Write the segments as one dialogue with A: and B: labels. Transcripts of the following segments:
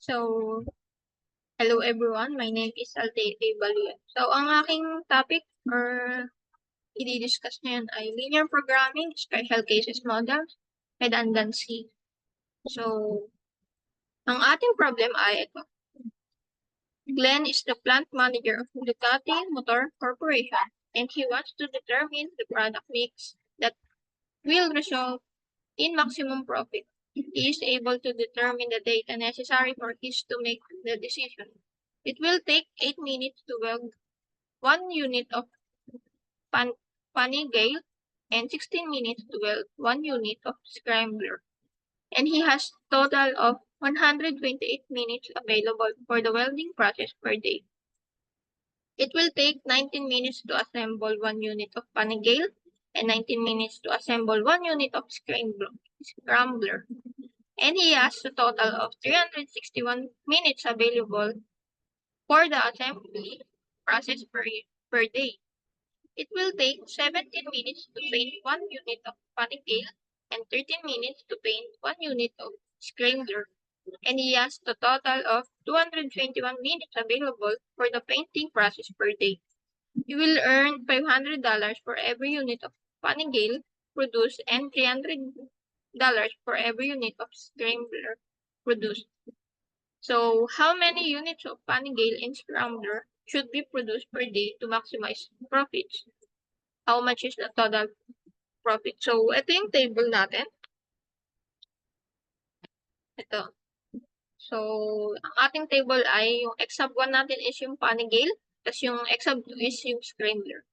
A: So, hello everyone. My name is Alteite Baluyan. So, ang aking topic or i-discuss ngayon ay linear programming, special cases models, redundancy. So, ang ating problem ay ito. Glenn is the plant manager of Ducati Motor Corporation and he wants to determine the product mix that will result in maximum profit. He is able to determine the data necessary for his to make the decision. It will take 8 minutes to weld 1 unit of Panigale and 16 minutes to weld 1 unit of scrambler. And he has total of 128 minutes available for the welding process per day. It will take 19 minutes to assemble 1 unit of Panigale and 19 minutes to assemble 1 unit of scrambler. And he has a total of 361 minutes available for the assembly process per day. It will take 17 minutes to paint 1 unit of Panigale and 13 minutes to paint 1 unit of scrambler. And he has the total of 221 minutes available for the painting process per day. You will earn $500 for every unit of Panigale produced and $300 for every unit of scrambler produced. So, how many units of Panigale and scrambler should be produced per day to maximize profits? How much is the total profit? So, ito yung table natin. Ito. So, ang ating table ay yung exab 1 natin is yung Panigale, tapos yung exab 2 is yung scrambler.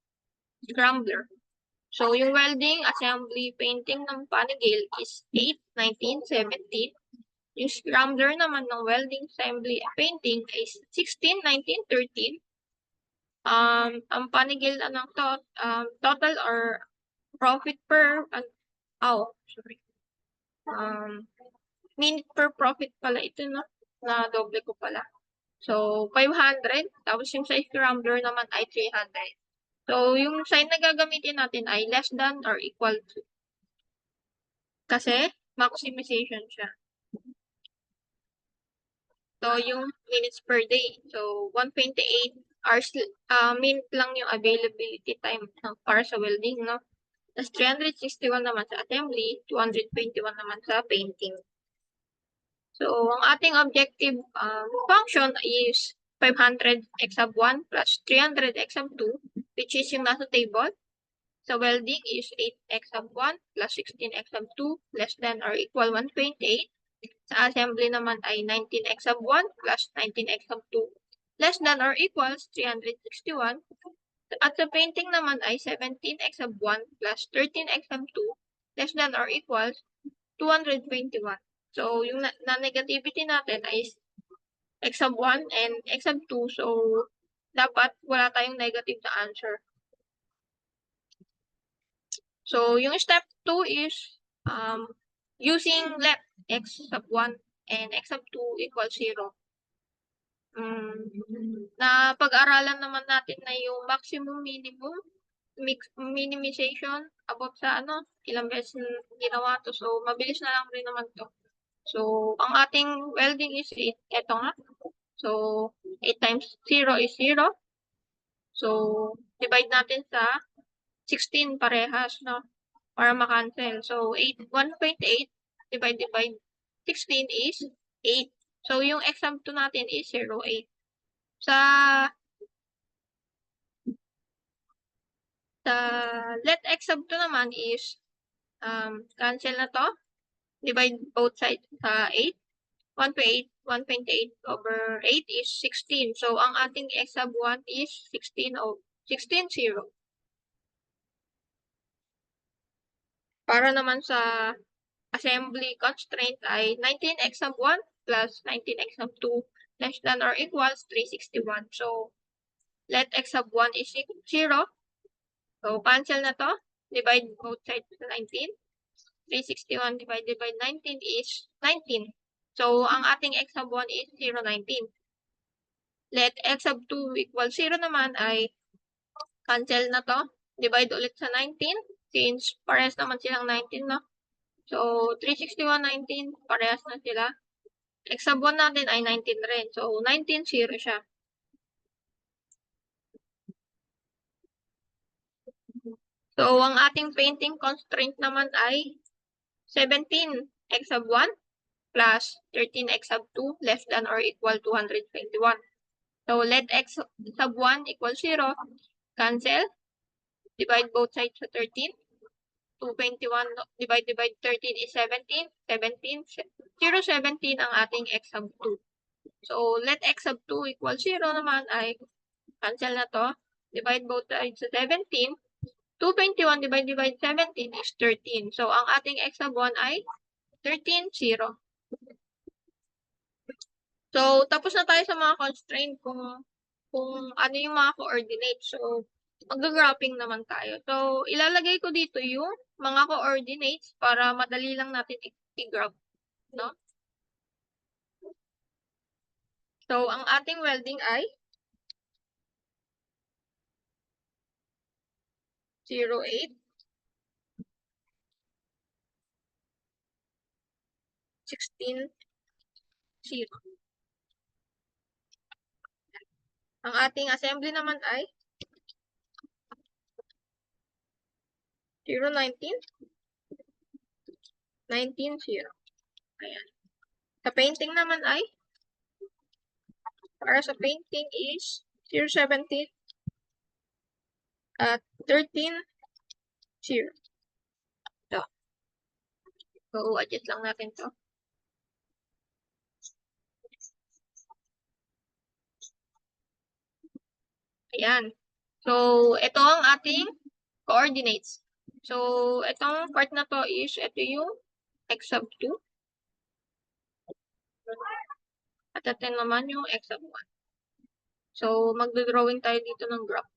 A: So, yung welding, assembly, painting ng Panigale is 8, 19, 17. Yung scrambler naman ng welding, assembly, painting is 16, 19, 13. Ang Panigale ng total or profit per, sorry. Minute per profit pala ito, no? Na doble ko pala. So, 500. Tapos yung sa scrambler naman ay 300. So, yung sign na gagamitin natin ay less than or equal to. Kasi, maximization siya. So, yung minutes per day. So, 128 hours, minute lang yung availability time para sa welding, no? Tapos, 361 naman sa assembly, 221 naman sa painting. So, ang ating objective function is 500 exab 1 plus 300 exab 2, which is yung nasa table. Sa welding is 8 exab 1 plus 16 exab 2 less than or equal 128. Sa assembly naman ay 19 exab 1 plus 19 exab 2 less than or equals 361. At sa painting naman ay 17 exab 1 plus 13 exab 2 less than or equals 221. So, yung na-negativity natin ay exab 1 and exab 2. So, dapat wala tayong negative na answer. So, yung step 2 is using left exab 1 and exab 2 equals 0. Na pag-aralan naman natin na yung maximum minimum minimization above sa ilang beses ginawa to. So, mabilis na lang rin naman to. So, ang ating welding is 8. Ito nga. So, 8 times 0 is 0. So, divide natin sa 16 parehas, no? Para makancel. So, 1.8 divide 16 is 8. So, yung exam 2 natin is 0.8. Sa let exam 2 naman is cancel na to. Divide both sides sa 8. 1.8 over 8 is 16. So, ang ating exab 1 is 16, 0. Para naman sa assembly constraint ay 19 exab 1 plus 19 exab 2 less than or equals 361. So, let exab 1 is 0. So, cancel na to. Divide both sides sa 19. 361 divided by 19 is 19. So, ang ating exab 1 is 0.19. Let exab 2 equals 0 naman ay cancel na to. Divide ulit sa 19 since parehas naman silang 19, no? So, 361, 19, parehas na sila. X sub 1 natin ay 19 rin. So, 19, 0 siya. So, ang ating painting constraint naman ay 17 x sub 1 plus 13 x sub 2 less than or equal to 121. So, let x sub 1 equal 0. Cancel. Divide both sides sa 13. 221 divide 13 is 17. 17. 0, 17 ang ating x sub 2. So, let x sub 2 equal 0 naman ay cancel na to. Divide both sides sa 17. 221 divide 17 is 13. So, ang ating x sub 1 ay 13, 0. So, tapos na tayo sa mga constraint kung ano yung mga coordinates. So, mag-graphing naman tayo. So, ilalagay ko dito yung mga coordinates para madali lang natin i-graph, no? So, ang ating welding ay 08, 16, 0. Ang ating assembly naman ay 019, 19, 0. Ayan. Sa painting naman ay, para sa painting is 017 at 13, 0. So, adjust lang natin to. Ayan. So, ito ang ating coordinates. So, itong part na to is, ito yung x sub 2. At ito naman yung x sub 1. So, magdodrawing tayo dito ng graph.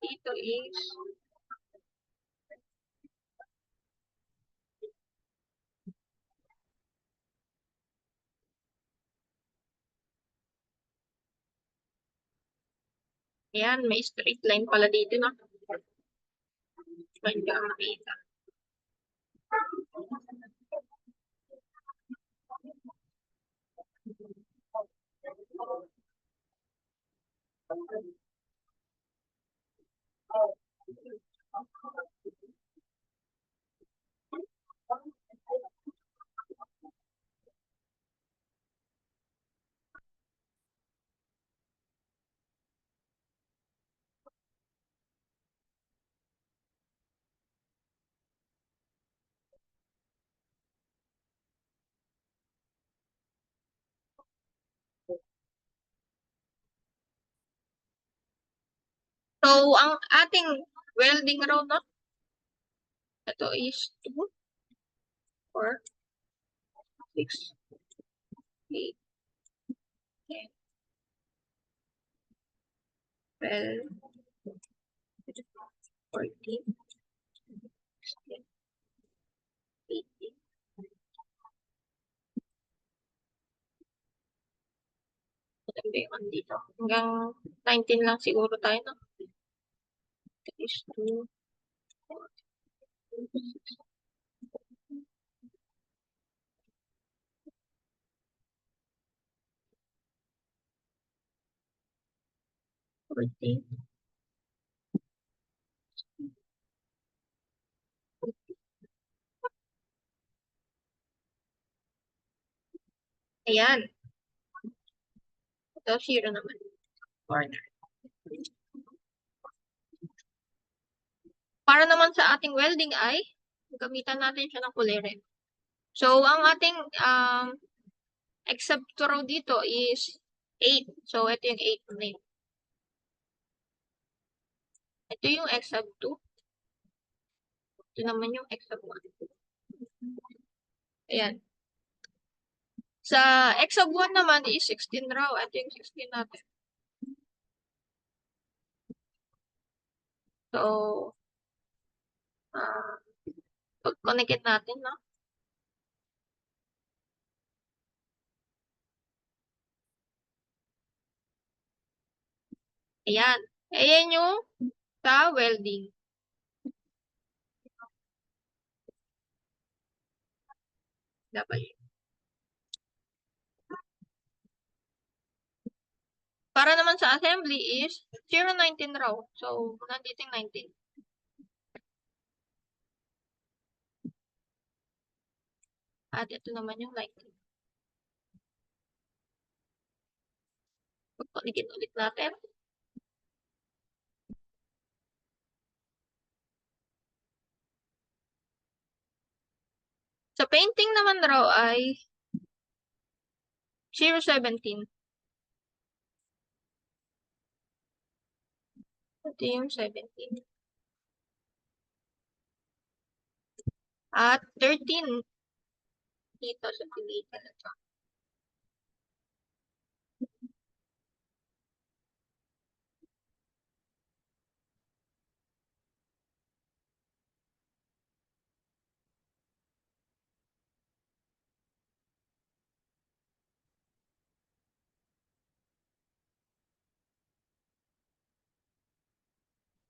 A: Dito is, ayan, may straight line pala dito na. Hindi ka makita. So, ang ating welding row, no? Ito is 2, 4, 6, 8, 10, 12, 14, 16, 18. Maganda yung andito. Hanggang 19 lang siguro tayo, no? Ito is 2, 4, 6, 14. Ayan. Ito, 0 naman. Corner. Para naman sa ating welding ay, gamitan natin siya ng kulay red. So, ang ating except row dito is 8. So, ito yung 8 na yun. Ito yung x sub 2. Ito naman yung x sub 1. Ayan. Sa x sub 1 naman is 16 raw. Ito yung 16 natin. So, pag-connect natin, no? Ayan. Ayan yung sa welding. W. Para naman sa assembly is 019 raw. So, nandito yung 19. At ito naman yung 19. Pagpaligid ulit natin. Sa painting naman raw ay 017. Ito yung 17. At 13 dito sa pilitan na to.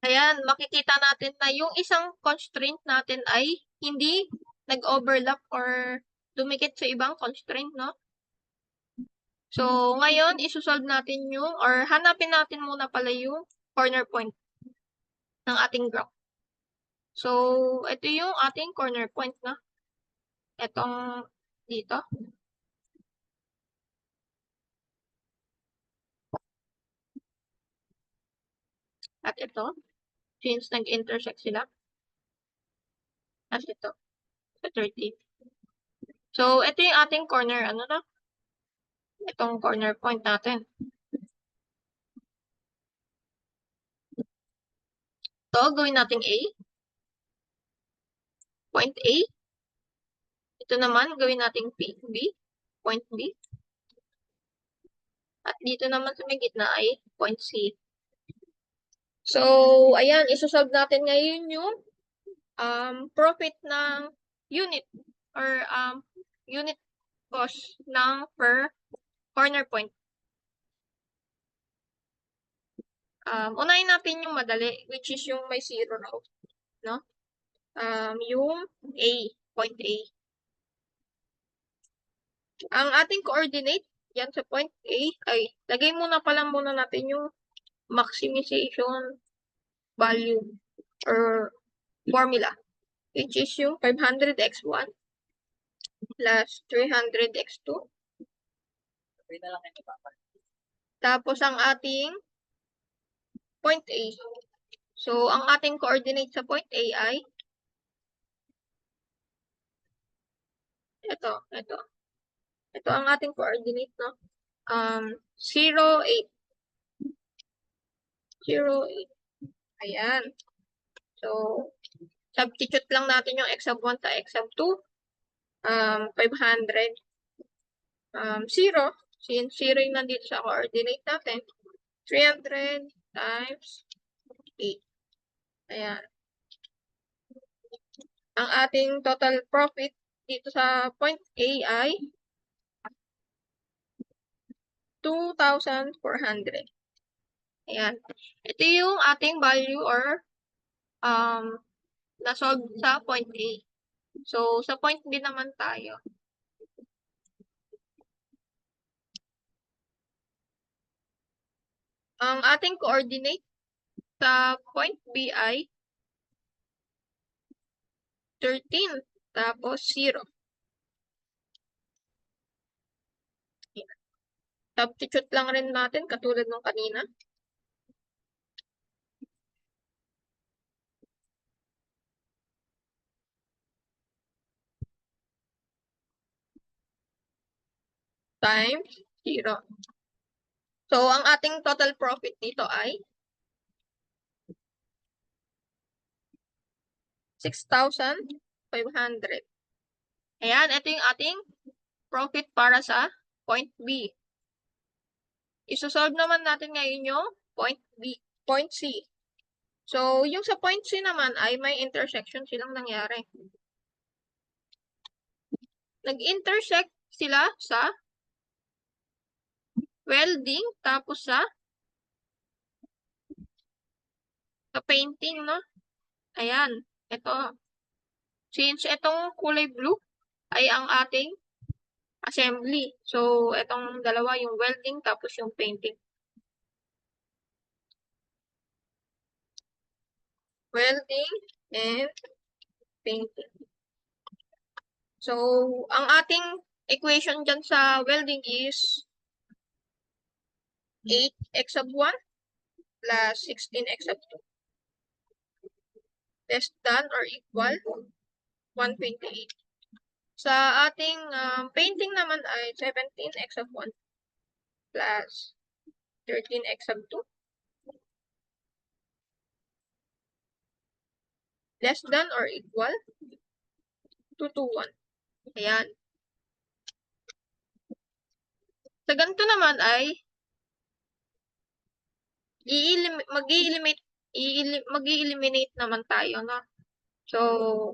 A: Ayan, makikita natin na yung isang constraint natin ay hindi nag-overlap or dumikit sa ibang constraint, no? So, ngayon, isusolve natin yung, or hanapin natin muna pala yung corner point ng ating graph. So, ito yung ating corner point, no? Itong dito. At ito, since nag-intersect sila. At ito, sa 30. So, ito yung ating corner, ano na? Itong corner point natin. So, gawin natin A. Point A. Ito naman, gawin natin B. Point B. At dito naman sa may gitna ay point C. So, ayan, isosolve natin ngayon yung profit ng unit or unit cost ng per corner point. Unahin natin yung madali, which is yung may 0 raw, no? Yung A, point A. Ang ating coordinate, yan sa point A, ay, lagay muna natin yung maximization value or formula, which is yung 500x1 plus 300x2. Tapos ang ating point A. So, ang ating coordinate sa point A ay ito. Ito ang ating coordinate, no? 0, 8. 0, 8. Ayan. So, substitute lang natin yung x sub 1 sa x sub 2. 500. 0. Since 0 yung nandito sa coordinate natin. 300 times 8. Ayan. Ang ating total profit dito sa point A ay 2,400. Ayan. Ito yung ating value or na-solve sa point A. So, sa point B naman tayo. Ang ating coordinate sa point B ay 13, tapos 0. Substitute lang rin natin katulad ng kanina. Times 0. So, ang ating total profit dito ay 6,500. Ayan, ito yung ating profit para sa point B. Isosolve naman natin ngayon yung point B, point C. So, yung sa point C naman ay may intersection silang nangyari. Nag-intersect sila sa welding, tapos sa painting, no? Ayan, ito. Since itong kulay blue, ay ang ating assembly. So, itong dalawa, yung welding tapos yung painting. Welding and painting. So, ang ating equation dyan sa welding is 8x sub 1 plus 16x sub 2 less than or equal 128. Sa ating painting naman ay 17x sub 1 plus 13x sub 2 less than or equal 221. Ayan. Sa ganito naman ay mag-i-eliminate naman tayo, no? So,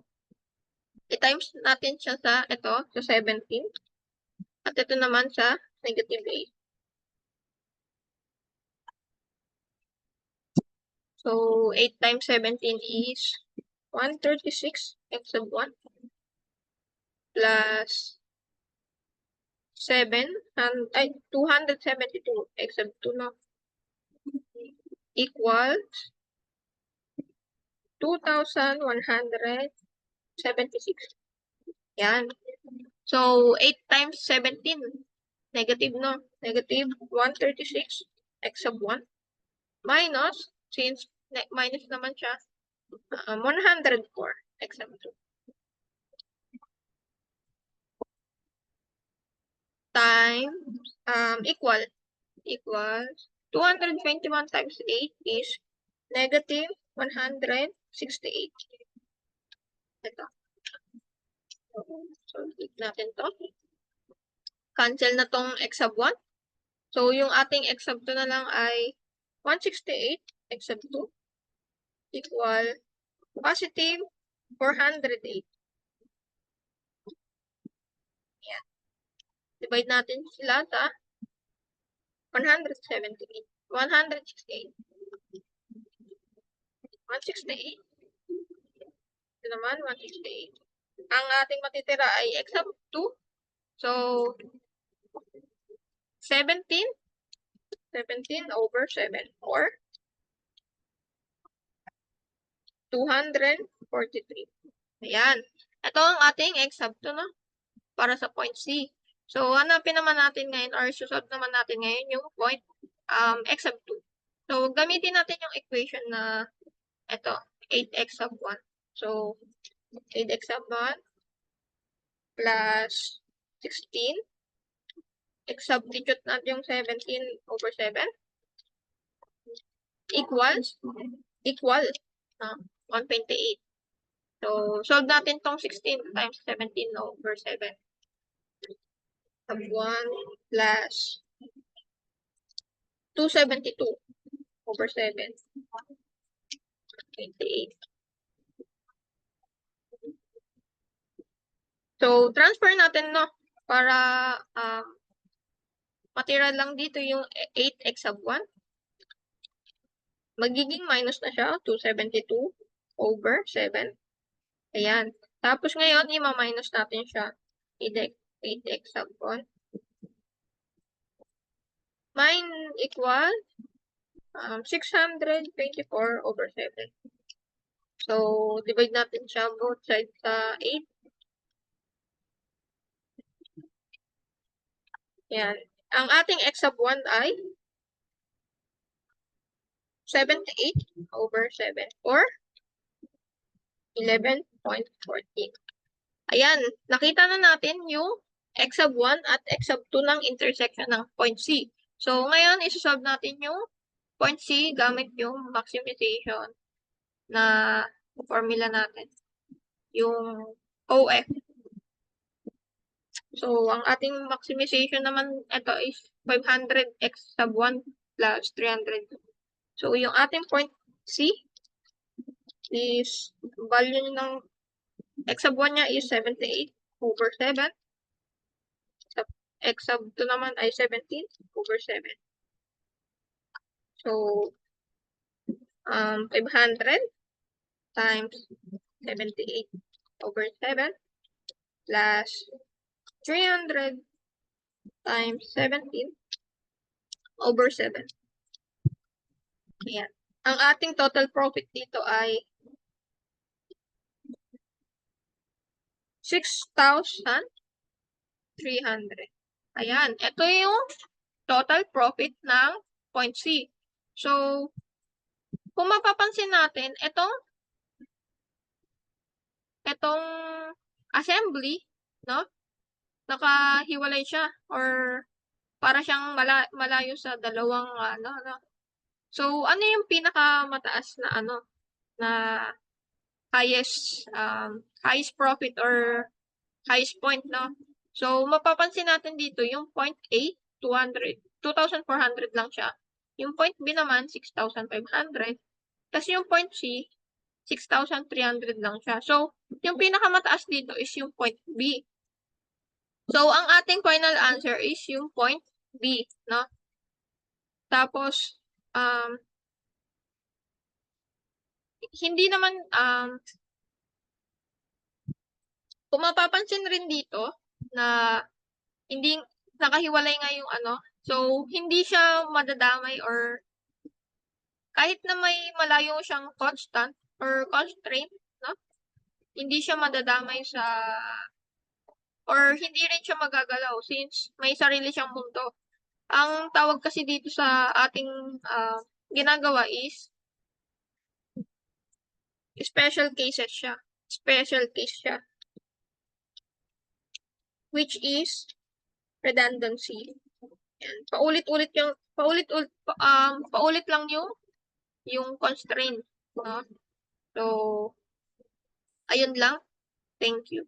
A: i-times natin siya sa ito, sa 17. At ito naman sa negative 8. So, 8 times 17 is 136 x sub 1 plus 272 x sub 2, no? Equals 2,176. Yan. So, 8 times 17. Negative, no? Negative 136 x sub 1 minus, since minus naman siya, 104 x sub 2 times equals 221 times 8 is negative 168. Ito. So, click natin to. Cancel na tong x sub 1. So, yung ating x sub 2 na lang ay 168 x sub 2 equal positive 408. Yan. Divide natin sila sa 168. 168. 168. Ito naman, 168. Ang ating matitira ay x sub 2. So, 17 over 7 or 243. Ayan. Ito ang ating x sub 2, no? Para sa point C. So, hanapin naman natin ngayon or susolve naman natin ngayon yung point x sub 2. So, gamitin natin yung equation na ito, 8x sub 1. So, 8x sub 1 plus 16. Substitute natin yung 17 over 7 equal 128. So, solve natin tong 16 times 17 over 7. Sub 1 plus 272 over 7. 28. So, transfer natin, no? Para matira lang dito yung 8x sub 1. Magiging minus na siya, 272 over 7. Ayan. Tapos ngayon, i-minus natin siya. 8x sub 1. Mine equal 624 over 7. So, divide natin siya both sides sa 8. Yan. Ang ating x sub 1 ay 78 over 7 or 11.14. Ayan. Nakita na natin yung x sub 1 at x sub 2 ng intersection ng point C. So, ngayon, isosolve natin yung point C gamit yung maximization na formula natin. Yung OF. So, ang ating maximization naman, ito is 500x sub 1 plus 300. So, yung ating point C is, value ng x sub 1 niya is 78 over 7. X sub 2 naman ay 17 over 7. So, 500 times 78 over 7 plus 300 times 17 over 7. Ayan. Ang ating total profit dito ay 6,300. Ayan. Ito yung total profit ng point C. So, kung mapapansin natin, itong assembly, no? Nakahiwalay siya or para siyang malayo sa dalawang no? So, ano yung pinakamataas na na highest profit or highest point, no? So, mapapansin natin dito yung point A, 2,400 lang siya. Yung point B naman, 6,500. Tapos yung point C, 6,300 lang siya. So, yung pinakamataas dito is yung point B. So, ang ating final answer is yung point B, no? Tapos, hindi naman, kung mapapansin rin dito na hindi nakahiwalay nga yung so hindi siya madadamay or kahit na may malayo siyang constant or constraint, no? Hindi siya madadamay sa or hindi rin siya magagalaw since may sarili siyang mundo. Ang tawag kasi dito sa ating ginagawa is special cases siya. Special case siya. Which is redundancy. Yan. Paulit-ulit lang yung constraint, no? So, ayun lang. Thank you.